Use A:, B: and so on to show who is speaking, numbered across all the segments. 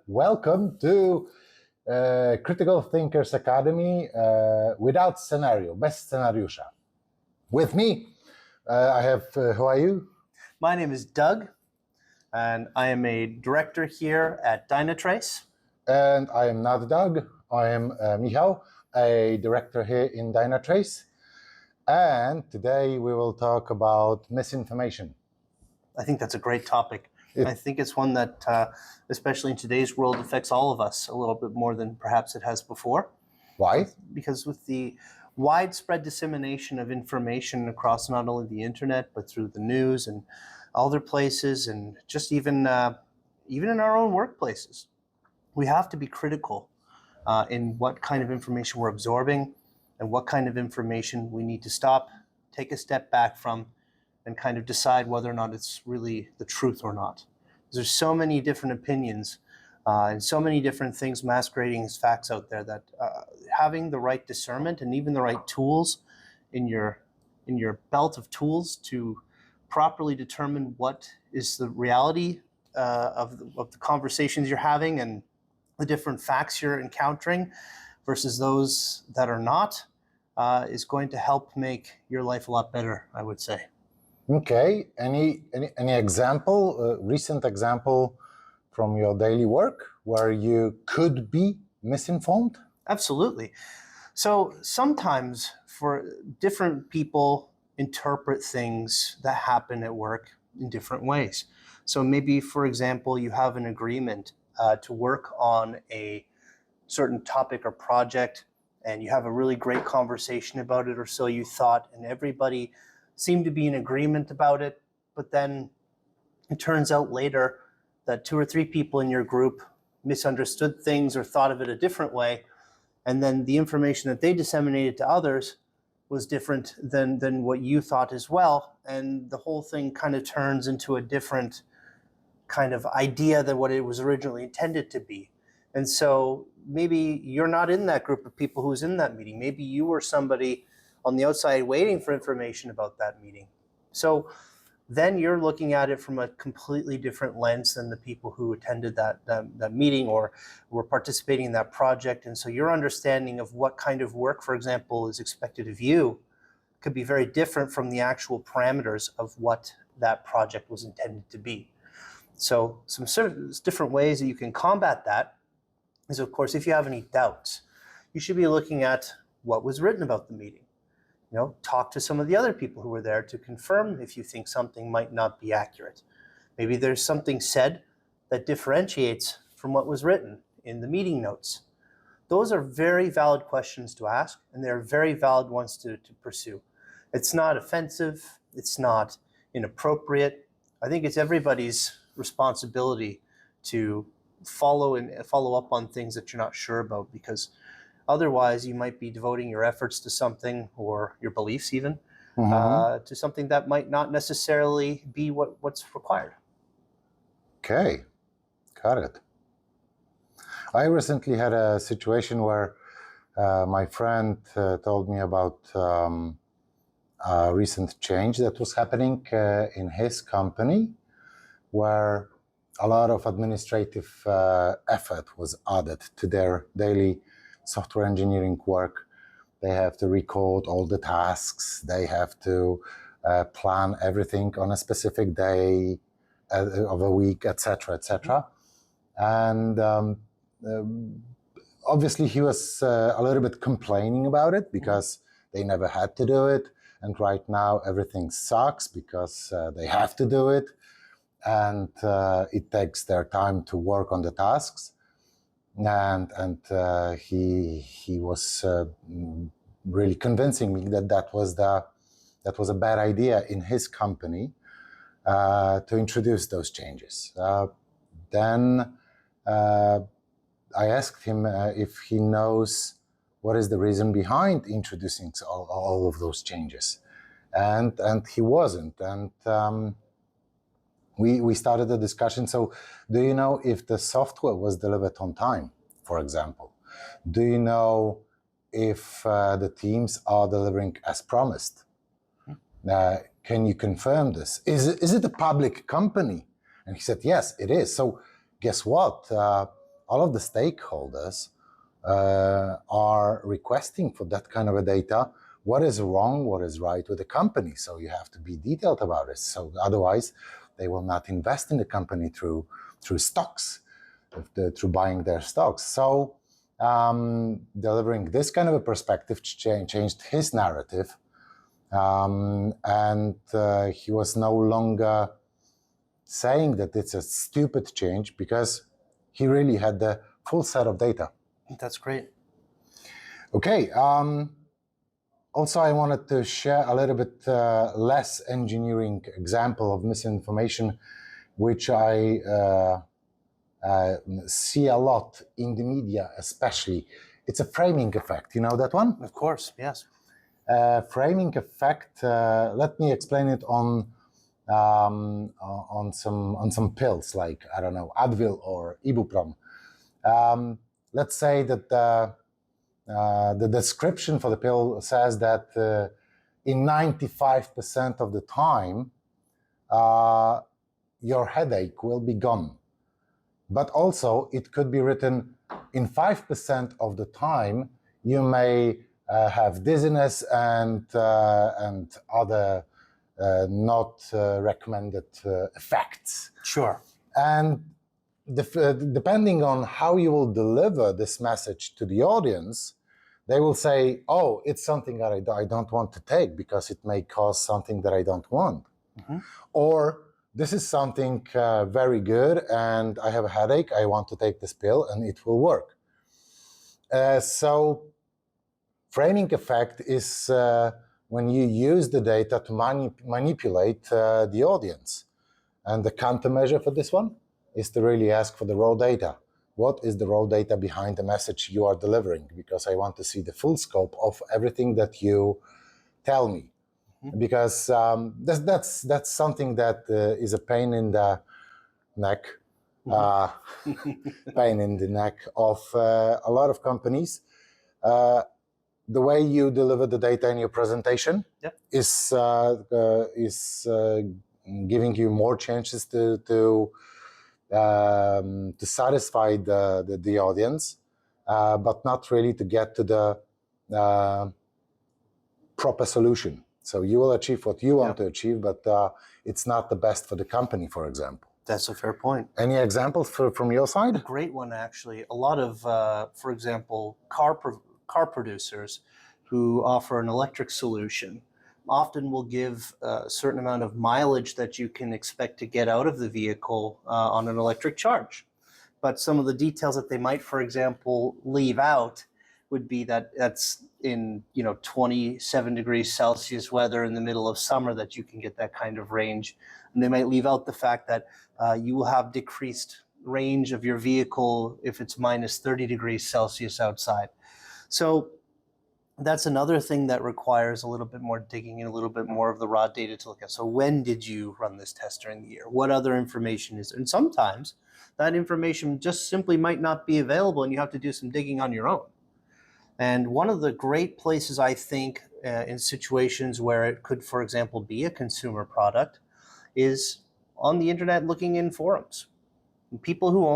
A: Welcome to Critical Thinkers Academy without scenario, bez scenariusza. With me, I have, who are you?
B: My name is Doug, and I am a director here at Dynatrace.
A: And I am not Doug, I am Michał, a director here in Dynatrace. And today we will talk about misinformation.
B: I think that's a great topic. I think it's one that, especially in today's world, affects all of us a little bit more than perhaps it has before.
A: Why?
B: Because with the widespread dissemination of information across not only the internet, but through the news and other places, and just even in our own workplaces, we have to be critical in what kind of information we're absorbing and what kind of information we need to stop, take a step back from, and kind of decide whether or not it's really the truth or not. There's so many different opinions and so many different things masquerading as facts out there that having the right discernment and even the right tools in your belt of tools to properly determine what is the reality of the conversations you're having and the different facts you're encountering versus those that are not is going to help make your life a lot better, I would say.
A: Okay. Any example, recent example from your daily work where you could be misinformed?
B: Absolutely. So sometimes for different people interpret things that happen at work in different ways. So maybe, for example, you have an agreement to work on a certain topic or project, and you have a really great conversation about it, or so you thought, and everybody seemed to be in agreement about it, but then it turns out later that 2 or 3 people in your group misunderstood things or thought of it a different way, and then the information that they disseminated to others was different than what you thought as well, and the whole thing kind of turns into a different kind of idea than what it was originally intended to be. And so maybe you're not in that group of people who's in that meeting. Maybe you were somebody on the outside waiting for information about that meeting. So then you're looking at it from a completely different lens than the people who attended that meeting or were participating in that project. And so your understanding of what kind of work, for example, is expected of you could be very different from the actual parameters of what that project was intended to be. So some sort of different ways that you can combat that is, of course, if you have any doubts, you should be looking at what was written about the meeting. Talk to some of the other people who were there to confirm if you think something might not be accurate. Maybe there's something said that differentiates from what was written in the meeting notes. Those are very valid questions to ask, and they're very valid ones to pursue. It's not offensive. It's not inappropriate. I think it's everybody's responsibility to follow up on things that you're not sure about, because otherwise, you might be devoting your efforts to something, or your beliefs even, to something that might not necessarily be what's required.
A: Okay, got it. I recently had a situation where my friend told me about a recent change that was happening in his company, where a lot of administrative effort was added to their daily software engineering work. They have to record all the tasks. They have to plan everything on a specific day of a week, etc., etc. And obviously he was a little bit complaining about it because they never had to do it. And right now everything sucks because they have to do it. And it takes their time to work on the tasks. And he was really convincing me that was a bad idea in his company to introduce those changes. Then I asked him if he knows what is the reason behind introducing all of those changes, and he wasn't. And we started a discussion. So, do you know if the software was delivered on time, for example? Do you know if the teams are delivering as promised? Can you confirm this? Is it a public company? And he said, yes, it is. So guess what? all of the stakeholders are requesting for that kind of a data. What is wrong, what is right with the company? So you have to be detailed about it. So otherwise, they will not invest in the company through stocks, through buying their stocks. So delivering this kind of a perspective changed his narrative, and he was no longer saying that it's a stupid change because he really had the full set of data.
B: That's great.
A: Okay. Also, I wanted to share a little bit less engineering example of misinformation, which I see a lot in the media, especially. It's a framing effect. You know that one?
B: Of course, yes.
A: Framing effect. Let me explain it on some pills, like, I don't know, Advil or Ibuprofen. Let's say that the description for the pill says that in 95% of the time, your headache will be gone. But also, it could be written in 5% of the time, you may have dizziness and other not recommended effects.
B: Sure.
A: And depending on how you will deliver this message to the audience, they will say, oh, it's something that I don't want to take because it may cause something that I don't want.
B: Mm-hmm.
A: Or this is something very good and I have a headache, I want to take this pill and it will work. So framing effect is when you use the data to manipulate the audience. And the countermeasure for this one is to really ask for the raw data. What is the raw data behind the message you are delivering? Because I want to see the full scope of everything that you tell me. Mm-hmm. Because that's something that is a pain in the neck, pain in the neck of a lot of companies. The way you deliver the data in your presentation is giving you more chances to satisfy the audience, but not really to get to the proper solution. So you will achieve what you want to achieve, but it's not the best for the company, for example.
B: That's a fair point.
A: Any examples from your side?
B: A great one, actually. A lot of, for example, car producers who offer an electric solution often will give a certain amount of mileage that you can expect to get out of the vehicle on an electric charge. But some of the details that they might, for example, leave out would be that that's in 27 degrees Celsius weather in the middle of summer that you can get that kind of range. And they might leave out the fact that you will have decreased range of your vehicle if it's minus 30 degrees Celsius outside. So that's another thing that requires a little bit more digging and a little bit more of the raw data to look at. So when did you run this test during the year? What other information is there? And sometimes that information just simply might not be available and you have to do some digging on your own. And one of the great places, I think, in situations where it could, for example, be a consumer product is on the internet looking in forums. People who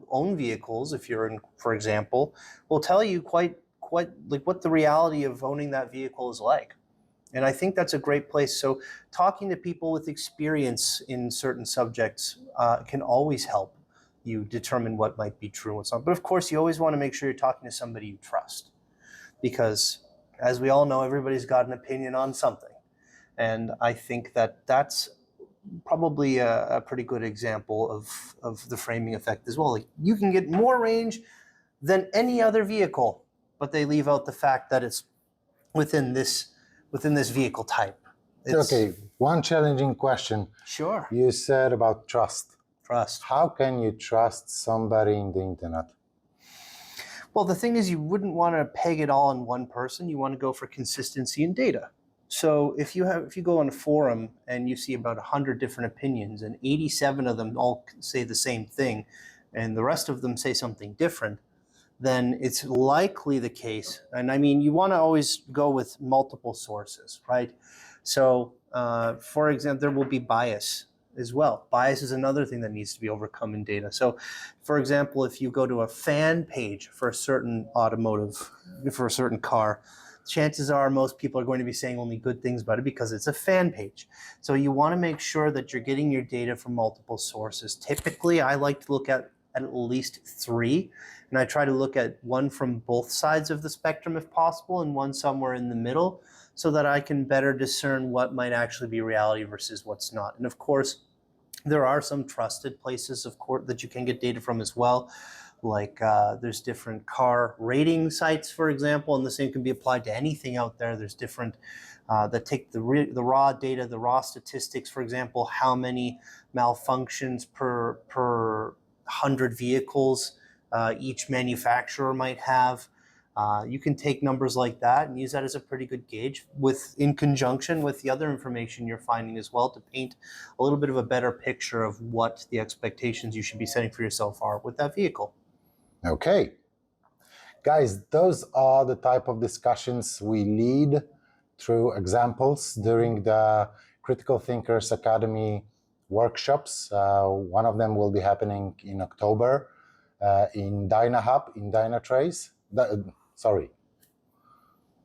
B: own vehicles, if you're in, for example, will tell you quite like what the reality of owning that vehicle is like. And I think that's a great place. So talking to people with experience in certain subjects can always help you determine what might be true and what's not. But of course, you always want to make sure you're talking to somebody you trust, because as we all know, everybody's got an opinion on something. And I think that that's probably a pretty good example of the framing effect as well. Like, you can get more range than any other vehicle, but they leave out the fact that it's within this vehicle type.
A: Okay, one challenging question.
B: Sure.
A: You said about trust.
B: Trust.
A: How can you trust somebody in the internet?
B: Well, the thing is, you wouldn't want to peg it all on one person. You want to go for consistency in data. So if you go on a forum and you see about 100 different opinions and 87 of them all say the same thing, and the rest of them say something different, then it's likely the case. And I mean, you want to always go with multiple sources, right? So, for example, there will be bias as well. Bias is another thing that needs to be overcome in data. So, for example, if you go to a fan page for a certain for a certain car, chances are most people are going to be saying only good things about it because it's a fan page. So you want to make sure that you're getting your data from multiple sources. Typically, I like to look at least 3, and I try to look at one from both sides of the spectrum if possible, and one somewhere in the middle, so that I can better discern what might actually be reality versus what's not. And of course, there are some trusted places, of course, that you can get data from as well. Like there's different car rating sites, for example, and the same can be applied to anything out there. There's different that take the raw data, the raw statistics, for example, how many malfunctions per 100 vehicles each manufacturer might have. You can take numbers like that and use that as a pretty good gauge in conjunction with the other information you're finding as well, to paint a little bit of a better picture of what the expectations you should be setting for yourself are with that vehicle.
A: Okay. Guys, those are the type of discussions we lead through examples during the Critical Thinkers Academy workshops. One of them will be happening in October in DynaHub, in Dynatrace. Sorry,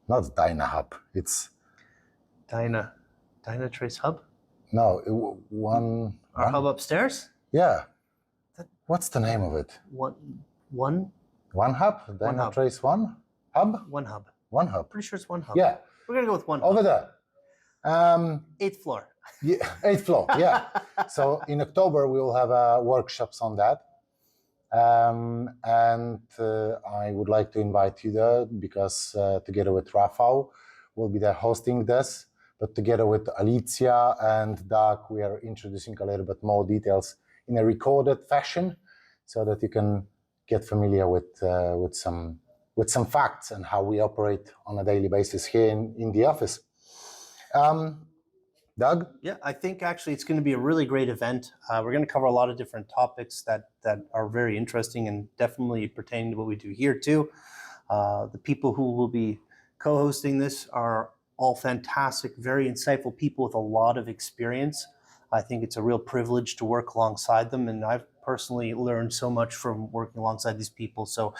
A: not DynaHub. It's
B: Dynatrace Hub?
A: No,
B: Our hub upstairs?
A: Yeah. What's the name of it?
B: One
A: hub? Dynatrace One Hub?
B: One Hub.
A: One Hub.
B: Pretty sure it's One Hub.
A: Yeah.
B: We're going to go with One
A: Over
B: Hub.
A: there.
B: 8th floor.
A: Yeah, 8th floor, yeah. So in October, we will have workshops on that. And I would like to invite you there because together with Rafał, we'll be there hosting this. But together with Alicia and Doug, we are introducing a little bit more details in a recorded fashion so that you can get familiar with some facts and how we operate on a daily basis here in the office. Doug?
B: Yeah, I think actually it's going to be a really great event. We're going to cover a lot of different topics that are very interesting and definitely pertaining to what we do here too. The people who will be co-hosting this are all fantastic, very insightful people with a lot of experience. I think it's a real privilege to work alongside them, and I've personally learned so much from working alongside these people. So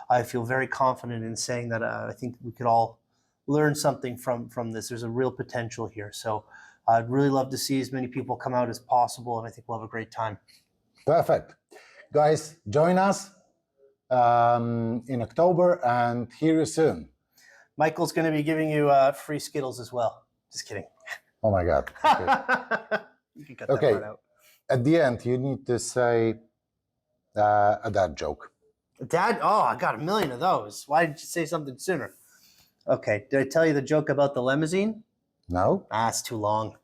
B: I feel very confident in saying that I think we could all learn something from this. There's a real potential here. So I'd really love to see as many people come out as possible, and I think we'll have a great time.
A: Perfect. Guys, join us in October and hear you soon.
B: Michael's going to be giving you free Skittles as well. Just kidding.
A: Oh my God. Okay.
B: You can cut that part out.
A: At the end, you need to say a dad joke.
B: Dad? Oh, I got a million of those. Why didn't you say something sooner? Okay, did I tell you the joke about the limousine?
A: No?
B: It's too long.